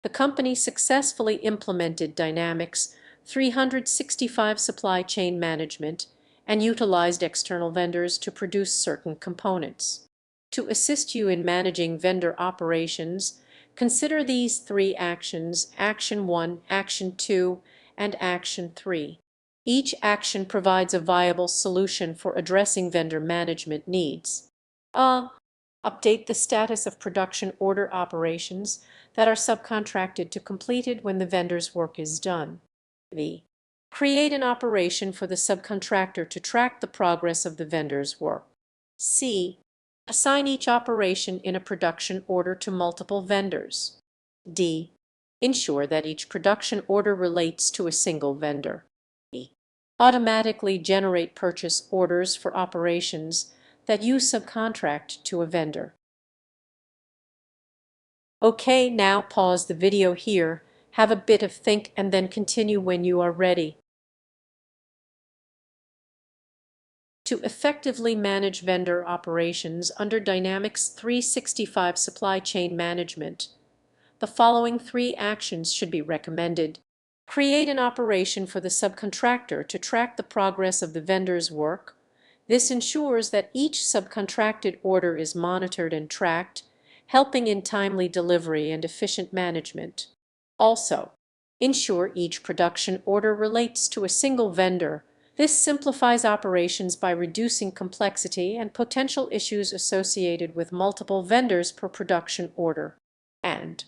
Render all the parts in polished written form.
The company successfully implemented Dynamics 365 supply chain management and utilized external vendors to produce certain components. To assist you in managing vendor operations, consider these three actions: Action 1, Action 2, and Action 3. Each action provides a viable solution for addressing vendor management needs. A. Update the status of production order operations that are subcontracted to completed when the vendor's work is done. B. Create an operation for the subcontractor to track the progress of the vendor's work. C. Assign each operation in a production order to multiple vendors. D. Ensure that each production order relates to a single vendor. E. Automatically generate purchase orders for operations that you subcontract to a vendor. Okay, now pause the video here, have a bit of think, and then continue when you are ready. To effectively manage vendor operations under Dynamics 365 supply chain management, the following three actions should be recommended. Create an operation for the subcontractor to track the progress of the vendor's work. This ensures that each subcontracted order is monitored and tracked, helping in timely delivery and efficient management. Also, ensure each production order relates to a single vendor. This simplifies operations by reducing complexity and potential issues associated with multiple vendors per production order. And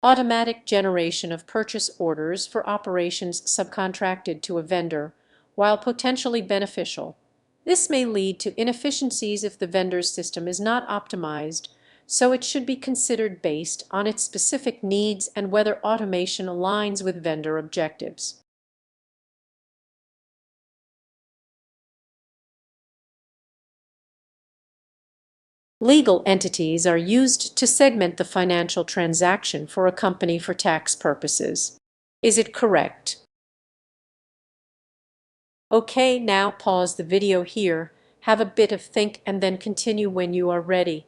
automatic generation of purchase orders for operations subcontracted to a vendor, while potentially beneficial, this may lead to inefficiencies if the vendor's system is not optimized, so it should be considered based on its specific needs and whether automation aligns with vendor objectives. Legal entities are used to segment the financial transaction for a company for tax purposes. Is it correct? Okay, now pause the video here, have a bit of think, and then continue when you are ready.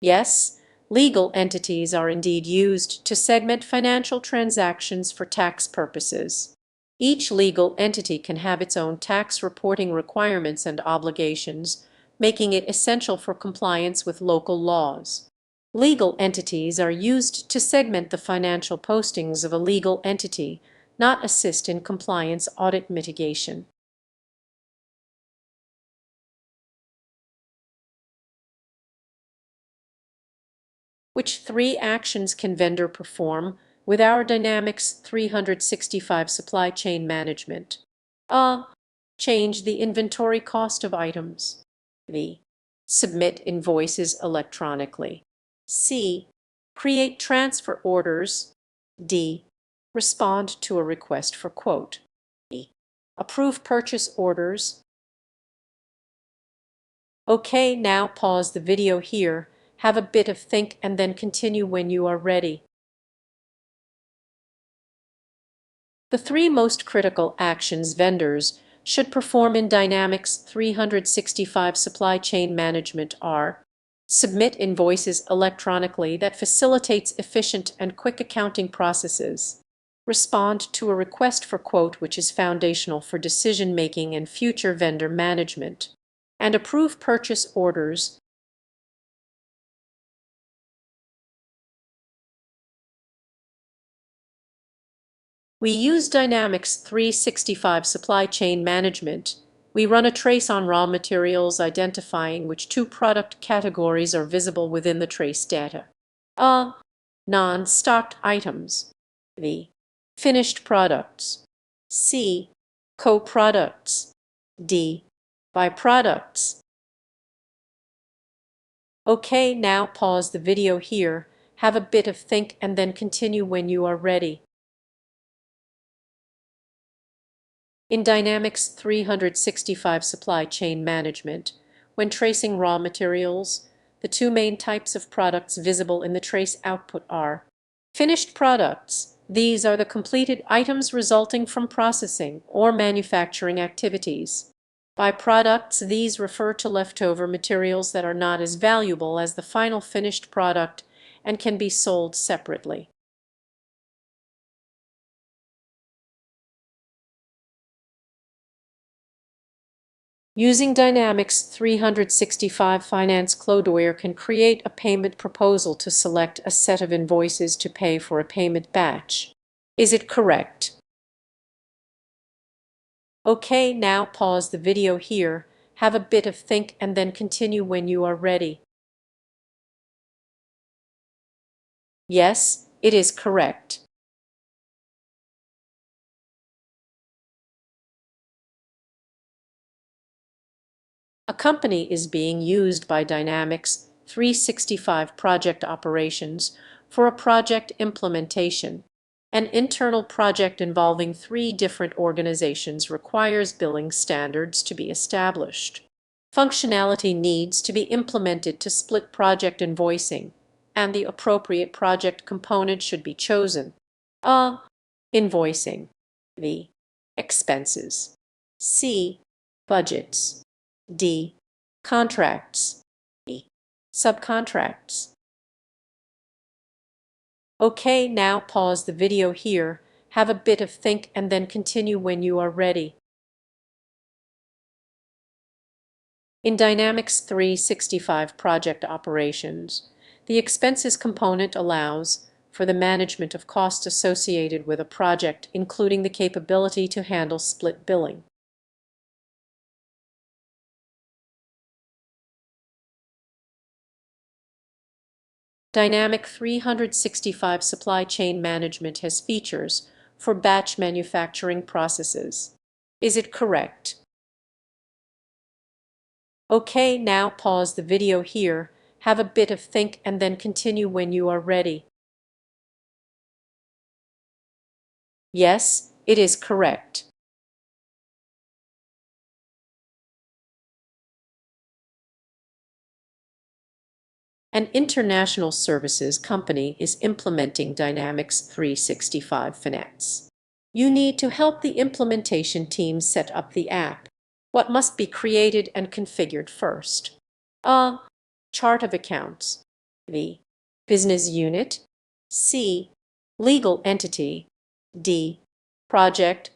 Yes, legal entities are indeed used to segment financial transactions for tax purposes. Each legal entity can have its own tax reporting requirements and obligations, making it essential for compliance with local laws. Legal entities are used to segment the financial postings of a legal entity, not assist in compliance audit mitigation. Which three actions can vendor perform with our Dynamics 365 supply chain management? A. Change the inventory cost of items. B. Submit invoices electronically. C. Create transfer orders. D. Respond to a request for quote. E. Approve purchase orders. Okay, now pause the video here, have a bit of think, and then continue when you are ready. The three most critical actions vendors should perform in Dynamics 365 supply chain management are: submit invoices electronically that facilitates efficient and quick accounting processes, respond to a request for quote, which is foundational for decision-making and future vendor management, and approve purchase orders. We use Dynamics 365 supply chain management. We run a trace on raw materials, identifying which two product categories are visible within the trace data. A. Non-stocked items. B. Finished products. C. Co-products. D. Byproducts. Okay, now pause the video here, have a bit of think, and then continue when you are ready. In Dynamics 365 supply chain management, when tracing raw materials, the two main types of products visible in the trace output are finished products. These are the completed items resulting from processing or manufacturing activities. Byproducts, these refer to leftover materials that are not as valuable as the final finished product and can be sold separately. Using Dynamics 365 Finance, Cloudware can create a payment proposal to select a set of invoices to pay for a payment batch. Is it correct? Okay, now pause the video here, have a bit of think, and then continue when you are ready. Yes, it is correct. A company is being used by Dynamics 365 Project Operations for a project implementation. An internal project involving 3 different organizations requires billing standards to be established. Functionality needs to be implemented to split project invoicing, and the appropriate project component should be chosen. A. Invoicing. B. Expenses. C. Budgets. D. Contracts. E. Subcontracts. Okay, now pause the video here, have a bit of think, and then continue when you are ready. In Dynamics 365 Project Operations, the expenses component allows for the management of costs associated with a project, including the capability to handle split billing. Dynamic 365 Supply Chain Management has features for batch manufacturing processes. Is it correct? Okay, now pause the video here, have a bit of think, and then continue when you are ready. Yes, it is correct. An international services company is implementing Dynamics 365 Finance. You need to help the implementation team set up the app. What must be created and configured first? A. Chart of accounts. B. Business unit. C. Legal entity. D. Project.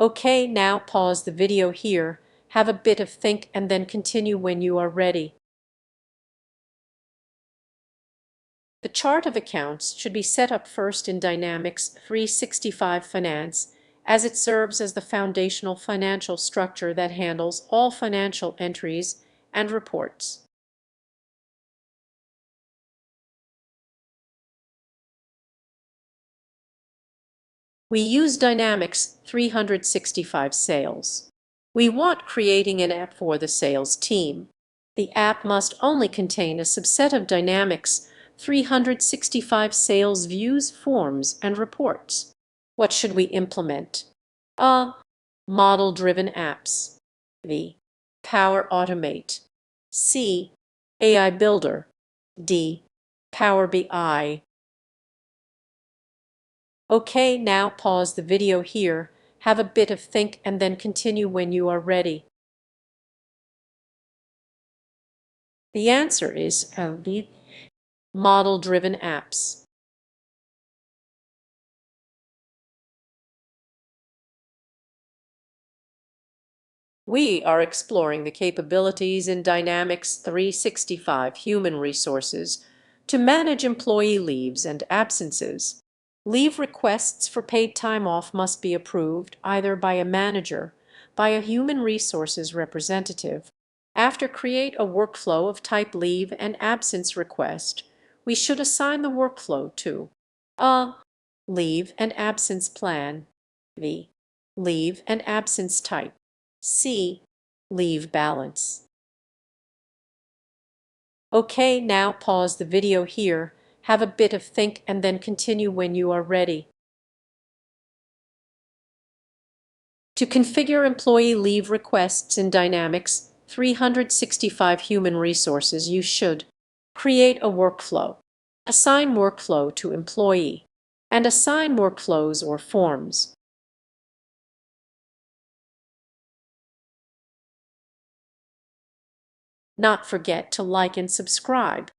Okay, now pause the video here, have a bit of think, and then continue when you are ready. The chart of accounts should be set up first in Dynamics 365 Finance, as it serves as the foundational financial structure that handles all financial entries and reports. We use Dynamics 365 Sales. We want creating an app for the sales team. The app must only contain a subset of Dynamics 365 sales views, forms, and reports. What should we implement? A. Model-driven apps. B. Power Automate. C. AI Builder. D. Power BI. Okay, now pause the video here, have a bit of think, and then continue when you are ready. The answer is B. Model-driven apps. We are exploring the capabilities in Dynamics 365 Human Resources to manage employee leaves and absences. Leave requests for paid time off must be approved either by a manager, by a human resources representative. After create a workflow of type leave and absence request, we should assign the workflow to a. Leave and absence plan. B. Leave and absence type. C. Leave balance. Okay, now pause the video here, have a bit of think, and then continue when you are ready. To configure employee leave requests in Dynamics 365 Human Resources, you should create a workflow, assign workflow to employee, and assign workflows or forms. Not forget to like and subscribe.